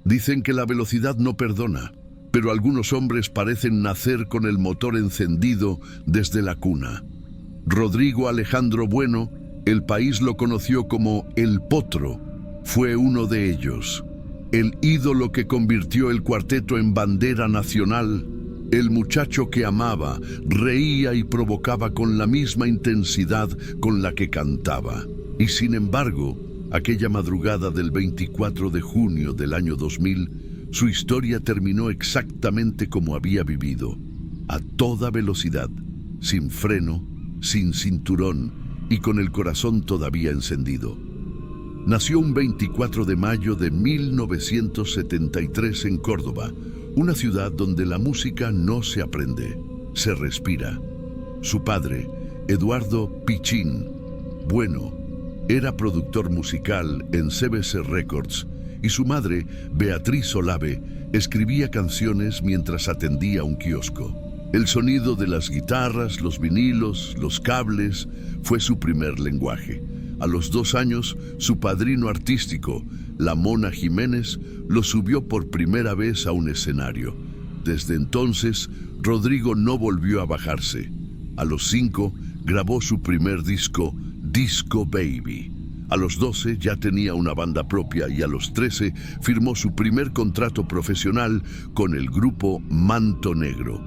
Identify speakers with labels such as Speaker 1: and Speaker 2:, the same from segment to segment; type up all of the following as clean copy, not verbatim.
Speaker 1: Dicen que la velocidad no perdona, pero algunos hombres parecen nacer con el motor encendido desde la cuna. Rodrigo Alejandro Bueno, el país lo conoció como El Potro, fue uno de ellos. El ídolo que convirtió el cuarteto en bandera nacional, el muchacho que amaba, reía y provocaba con la misma intensidad con la que cantaba. Y sin embargo, aquella madrugada del 24 de junio del año 2000, su historia terminó exactamente como había vivido, a toda velocidad, sin freno, sin cinturón y con el corazón todavía encendido. Nació un 24 de mayo de 1973 en Córdoba, una ciudad donde la música no se aprende, se respira. Su padre, Eduardo Pichín Bueno, era productor musical en CBC Records y su madre, Beatriz Olave, escribía canciones mientras atendía un kiosco. El sonido de las guitarras, los vinilos, los cables, fue su primer lenguaje. A los 2 años, su padrino artístico, La Mona Jiménez, lo subió por primera vez a un escenario. Desde entonces, Rodrigo no volvió a bajarse. A los 5, grabó su primer disco, Disco Baby. A los 12 ya tenía una banda propia y a los 13 firmó su primer contrato profesional con el grupo Manto Negro.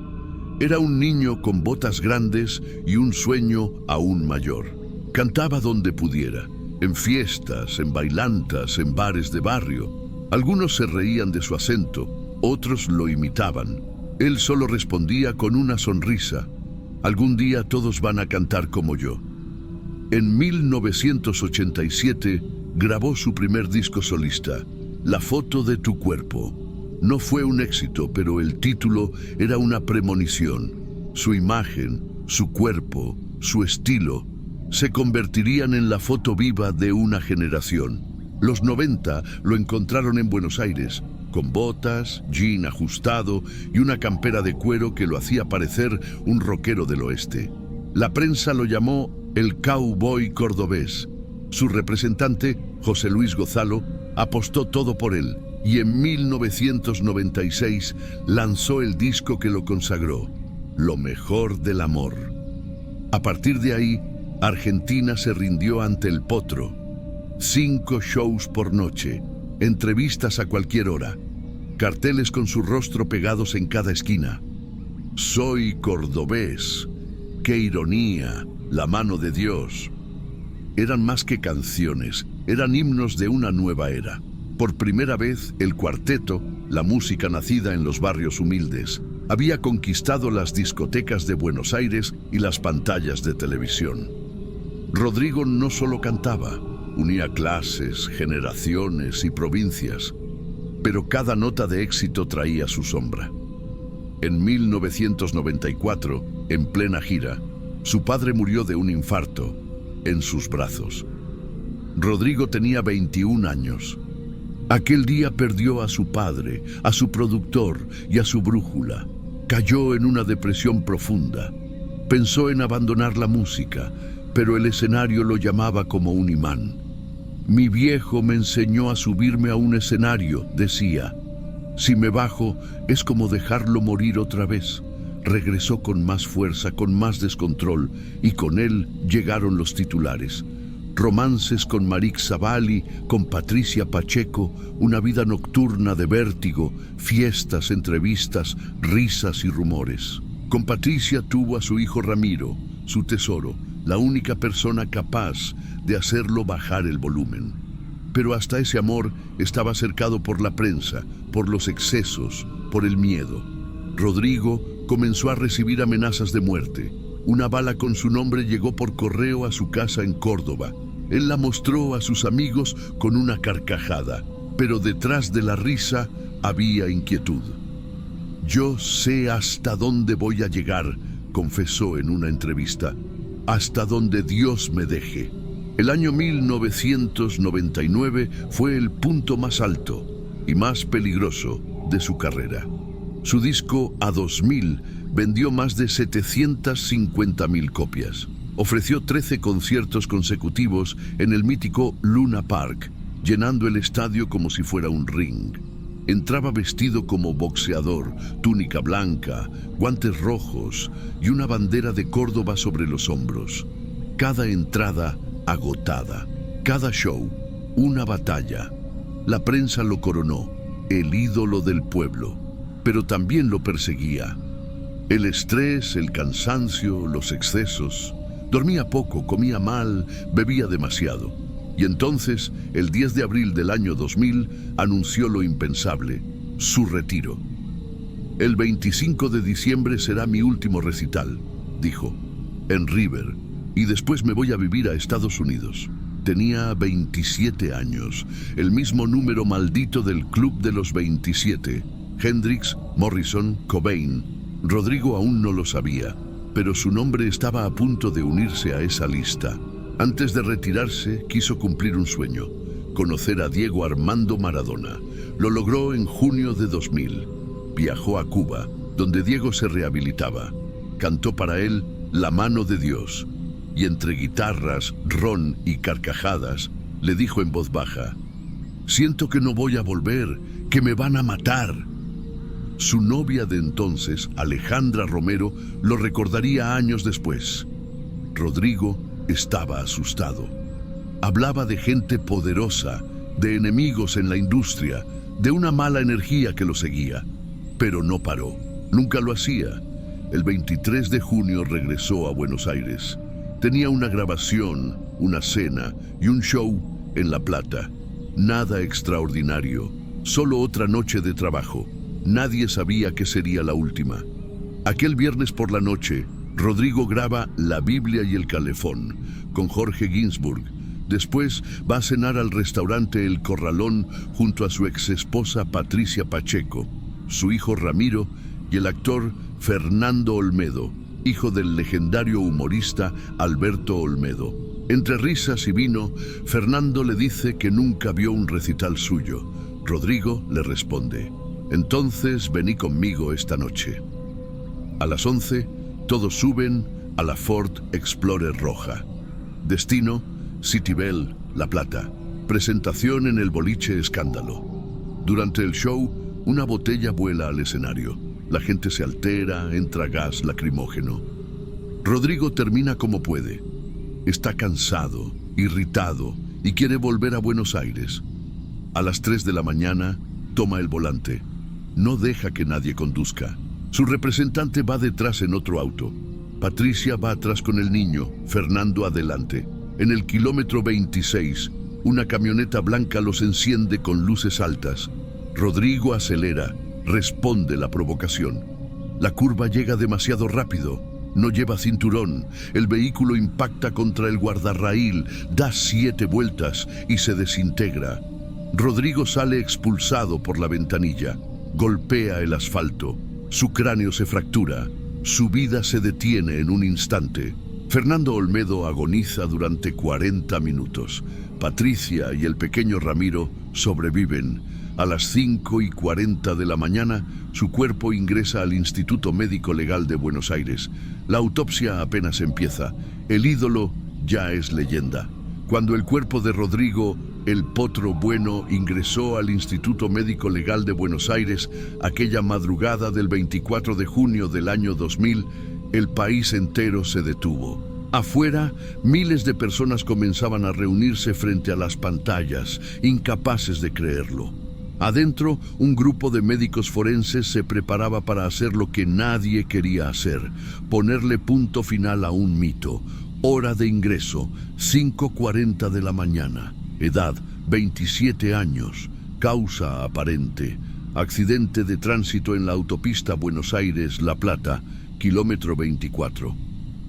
Speaker 1: Era un niño con botas grandes y un sueño aún mayor. Cantaba donde pudiera, en fiestas, en bailantas, en bares de barrio. Algunos se reían de su acento, otros lo imitaban. Él solo respondía con una sonrisa: algún día todos van a cantar como yo. En 1987 grabó su primer disco solista, La foto de tu cuerpo. No fue un éxito, pero el título era una premonición. Su imagen, su cuerpo, su estilo se convertirían en la foto viva de una generación. Los 90 lo encontraron en Buenos Aires, con botas, jean ajustado y una campera de cuero que lo hacía parecer un rockero del oeste. La prensa lo llamó el cowboy cordobés. Su representante, José Luis Gozalo, apostó todo por él y en 1996 lanzó el disco que lo consagró, Lo mejor del amor. A partir de ahí, Argentina se rindió ante El Potro. 5 shows por noche, entrevistas a cualquier hora, carteles con su rostro pegados en cada esquina. Soy cordobés, qué ironía, la mano de Dios. Eran más que canciones, eran himnos de una nueva era. Por primera vez, el cuarteto, la música nacida en los barrios humildes, había conquistado las discotecas de Buenos Aires y las pantallas de televisión. Rodrigo no solo cantaba, unía clases, generaciones y provincias, pero cada nota de éxito traía su sombra. En 1994, en plena gira, su padre murió de un infarto en sus brazos. Rodrigo tenía 21 años. Aquel día perdió a su padre, a su productor y a su brújula. Cayó en una depresión profunda. Pensó en abandonar la música, pero el escenario lo llamaba como un imán. Mi viejo me enseñó a subirme a un escenario, decía. Si me bajo, es como dejarlo morir otra vez. Regresó con más fuerza, con más descontrol, y con él llegaron los titulares. Romances con Marix Zavalli, con Patricia Pacheco, una vida nocturna de vértigo, fiestas, entrevistas, risas y rumores. Con Patricia tuvo a su hijo Ramiro, su tesoro, la única persona capaz de hacerlo bajar el volumen. Pero hasta ese amor estaba cercado por la prensa, por los excesos, por el miedo. Rodrigo comenzó a recibir amenazas de muerte. Una bala con su nombre llegó por correo a su casa en Córdoba. Él la mostró a sus amigos con una carcajada, pero detrás de la risa había inquietud. Yo sé hasta dónde voy a llegar, confesó en una entrevista, hasta donde Dios me deje. El año 1999 fue el punto más alto y más peligroso de su carrera. Su disco A 2000 vendió más de 750.000 copias. Ofreció 13 conciertos consecutivos en el mítico Luna Park, llenando el estadio como si fuera un ring. Entraba vestido como boxeador, túnica blanca, guantes rojos y una bandera de Córdoba sobre los hombros. Cada entrada agotada, cada show una batalla. La prensa lo coronó, el ídolo del pueblo, pero también lo perseguía. El estrés, el cansancio, los excesos. Dormía poco, comía mal, bebía demasiado. Y entonces, el 10 de abril del año 2000, anunció lo impensable, su retiro. El 25 de diciembre será mi último recital, dijo, en River, y después me voy a vivir a Estados Unidos. Tenía 27 años, el mismo número maldito del Club de los 27. Hendrix, Morrison, Cobain. Rodrigo aún no lo sabía, pero su nombre estaba a punto de unirse a esa lista. Antes de retirarse, quiso cumplir un sueño, conocer a Diego Armando Maradona. Lo logró en junio de 2000. Viajó a Cuba, donde Diego se rehabilitaba. Cantó para él La mano de Dios, y entre guitarras, ron y carcajadas, le dijo en voz baja, «Siento que no voy a volver, que me van a matar». Su novia de entonces, Alejandra Romero, lo recordaría años después. Rodrigo estaba asustado. Hablaba de gente poderosa, de enemigos en la industria, de una mala energía que lo seguía. Pero no paró, nunca lo hacía. El 23 de junio regresó a Buenos Aires. Tenía una grabación, una cena y un show en La Plata. Nada extraordinario, solo otra noche de trabajo. Nadie sabía que sería la última. Aquel viernes por la noche, Rodrigo graba La Biblia y el Calefón con Jorge Ginsburg. Después va a cenar al restaurante El Corralón junto a su exesposa Patricia Pacheco, su hijo Ramiro y el actor Fernando Olmedo, hijo del legendario humorista Alberto Olmedo. Entre risas y vino, Fernando le dice que nunca vio un recital suyo. Rodrigo le responde, «Entonces vení conmigo esta noche». A las 11, todos suben a la Ford Explorer roja. Destino, City Bell, La Plata. Presentación en el boliche Escándalo. Durante el show, una botella vuela al escenario. La gente se altera, entra gas lacrimógeno. Rodrigo termina como puede. Está cansado, irritado y quiere volver a Buenos Aires. A las 3 de la mañana, toma el volante. No deja que nadie conduzca. Su representante va detrás en otro auto. Patricia va atrás con el niño, Fernando adelante. En el kilómetro 26, una camioneta blanca los enciende con luces altas. Rodrigo acelera, responde la provocación. La curva llega demasiado rápido. No lleva cinturón. El vehículo impacta contra el guardarraíl, da 7 vueltas y se desintegra. Rodrigo sale expulsado por la ventanilla. Golpea el asfalto. Su cráneo se fractura. Su vida se detiene en un instante. Fernando Olmedo agoniza durante 40 minutos. Patricia y el pequeño Ramiro sobreviven. A las 5:40 de la mañana, su cuerpo ingresa al Instituto Médico Legal de Buenos Aires. La autopsia apenas empieza. El ídolo ya es leyenda. Cuando el cuerpo de Rodrigo, el Potro Bueno, ingresó al Instituto Médico Legal de Buenos Aires aquella madrugada del 24 de junio del año 2000, el país entero se detuvo. Afuera, miles de personas comenzaban a reunirse frente a las pantallas, incapaces de creerlo. Adentro, un grupo de médicos forenses se preparaba para hacer lo que nadie quería hacer, ponerle punto final a un mito. Hora de ingreso, 5:40 de la mañana. Edad, 27 años. Causa aparente, accidente de tránsito en la autopista Buenos Aires-La Plata, kilómetro 24.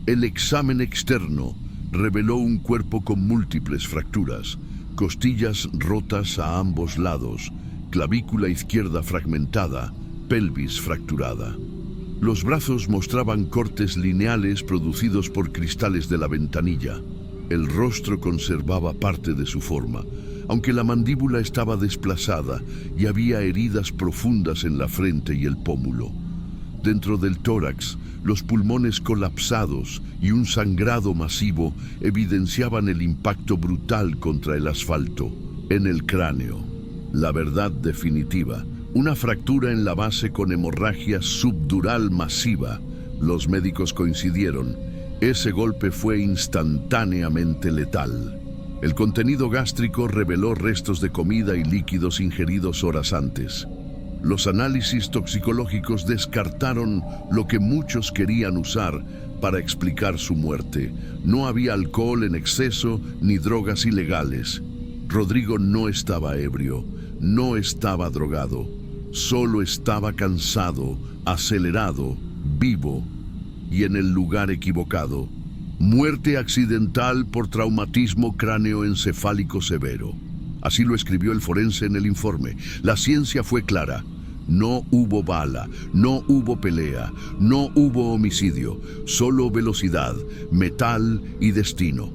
Speaker 1: El examen externo reveló un cuerpo con múltiples fracturas, costillas rotas a ambos lados, clavícula izquierda fragmentada, pelvis fracturada. Los brazos mostraban cortes lineales producidos por cristales de la ventanilla. El rostro conservaba parte de su forma, aunque la mandíbula estaba desplazada y había heridas profundas en la frente y el pómulo. Dentro del tórax, los pulmones colapsados y un sangrado masivo evidenciaban el impacto brutal contra el asfalto. En el cráneo, la verdad definitiva, Una fractura en la base con hemorragia subdural masiva. Los médicos coincidieron. Ese golpe fue instantáneamente letal. El contenido gástrico reveló restos de comida y líquidos ingeridos horas antes. Los análisis toxicológicos descartaron lo que muchos querían usar para explicar su muerte. No había alcohol en exceso ni drogas ilegales. Rodrigo no estaba ebrio, no estaba drogado, solo estaba cansado, acelerado, vivo y en el lugar equivocado. Muerte accidental por traumatismo cráneoencefálico severo. Así lo escribió el forense en el informe. La ciencia fue clara. No hubo bala, no hubo pelea, no hubo homicidio, solo velocidad, metal y destino.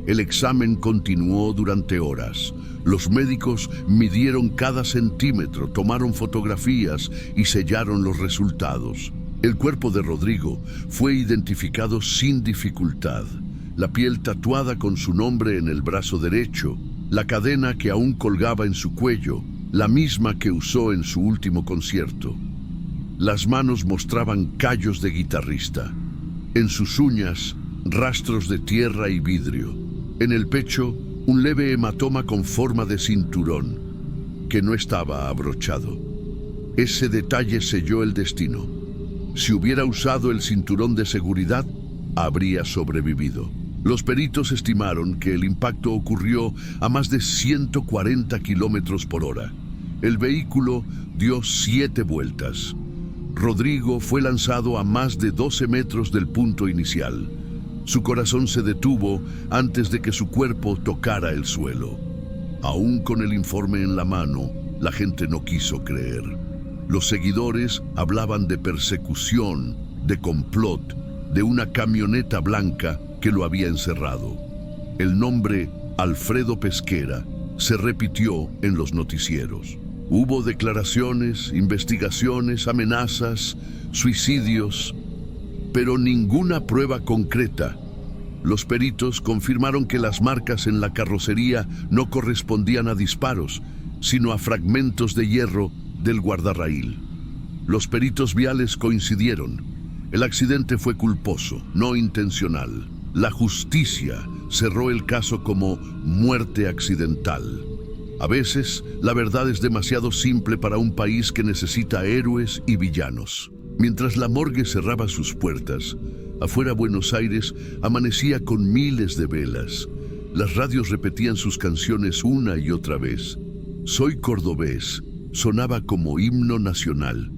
Speaker 1: El examen continuó durante horas. Los médicos midieron cada centímetro, tomaron fotografías y sellaron los resultados. El cuerpo de Rodrigo fue identificado sin dificultad. La piel tatuada con su nombre en el brazo derecho, la cadena que aún colgaba en su cuello, la misma que usó en su último concierto. Las manos mostraban callos de guitarrista. En sus uñas, rastros de tierra y vidrio. En el pecho, un leve hematoma con forma de cinturón, que no estaba abrochado. Ese detalle selló el destino. Si hubiera usado el cinturón de seguridad, habría sobrevivido. Los peritos estimaron que el impacto ocurrió a más de 140 kilómetros por hora. El vehículo dio 7 vueltas. Rodrigo fue lanzado a más de 12 metros del punto inicial. Su corazón se detuvo antes de que su cuerpo tocara el suelo. Aún con el informe en la mano, la gente no quiso creer. Los seguidores hablaban de persecución, de complot, de una camioneta blanca que lo había encerrado. El nombre Alfredo Pesquera se repitió en los noticieros. Hubo declaraciones, investigaciones, amenazas, suicidios, pero ninguna prueba concreta. Los peritos confirmaron que las marcas en la carrocería no correspondían a disparos, sino a fragmentos de hierro del guardarraíl. Los peritos viales coincidieron. El accidente fue culposo, no intencional. La justicia cerró el caso como muerte accidental. A veces, la verdad es demasiado simple para un país que necesita héroes y villanos. Mientras la morgue cerraba sus puertas, afuera Buenos Aires amanecía con miles de velas. Las radios repetían sus canciones una y otra vez. Soy cordobés sonaba como himno nacional.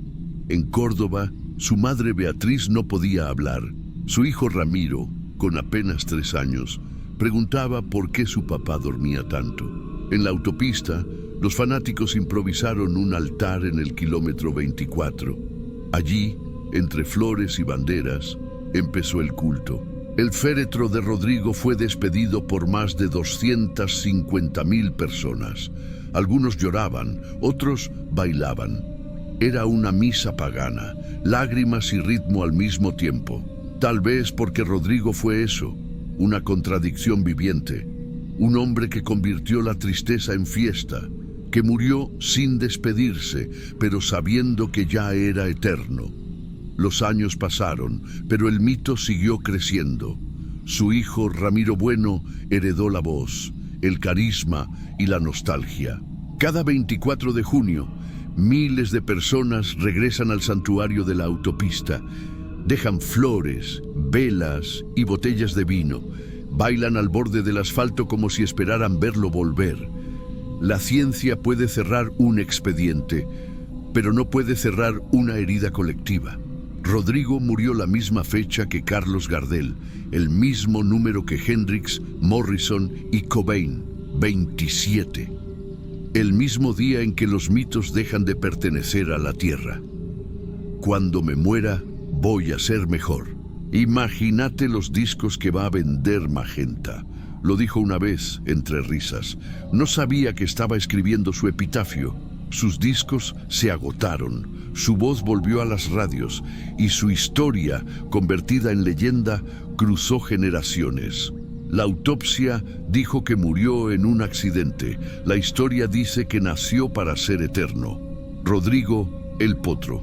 Speaker 1: En Córdoba, su madre Beatriz no podía hablar. Su hijo Ramiro, con apenas 3 años, preguntaba por qué su papá dormía tanto. En la autopista, los fanáticos improvisaron un altar en el kilómetro 24. Allí, entre flores y banderas, empezó el culto. El féretro de Rodrigo fue despedido por más de 250.000 personas. Algunos lloraban, otros bailaban. Era una misa pagana, lágrimas y ritmo al mismo tiempo. Tal vez porque Rodrigo fue eso, una contradicción viviente. Un hombre que convirtió la tristeza en fiesta, que murió sin despedirse, pero sabiendo que ya era eterno. Los años pasaron, pero el mito siguió creciendo. Su hijo Ramiro Bueno heredó la voz, el carisma y la nostalgia. Cada 24 de junio, miles de personas regresan al santuario de la autopista. Dejan flores, velas y botellas de vino. Bailan al borde del asfalto como si esperaran verlo volver. La ciencia puede cerrar un expediente, pero no puede cerrar una herida colectiva. Rodrigo murió la misma fecha que Carlos Gardel, el mismo número que Hendrix, Morrison y Cobain, 27. El mismo día en que los mitos dejan de pertenecer a la tierra. Cuando me muera, voy a ser mejor. Imagínate los discos que va a vender Magenta. Lo dijo una vez, entre risas. No sabía que estaba escribiendo su epitafio. Sus discos se agotaron, su voz volvió a las radios y su historia, convertida en leyenda, cruzó generaciones. La autopsia dijo que murió en un accidente. La historia dice que nació para ser eterno. Rodrigo el Potro.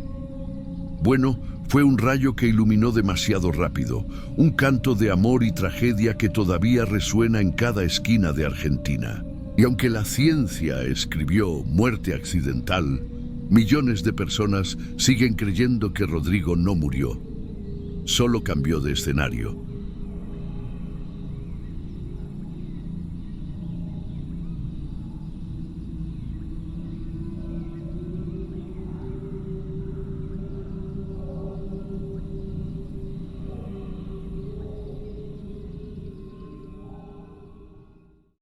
Speaker 1: Bueno, fue un rayo que iluminó demasiado rápido, un canto de amor y tragedia que todavía resuena en cada esquina de Argentina. Y aunque la ciencia escribió muerte accidental, millones de personas siguen creyendo que Rodrigo no murió. Solo cambió de escenario.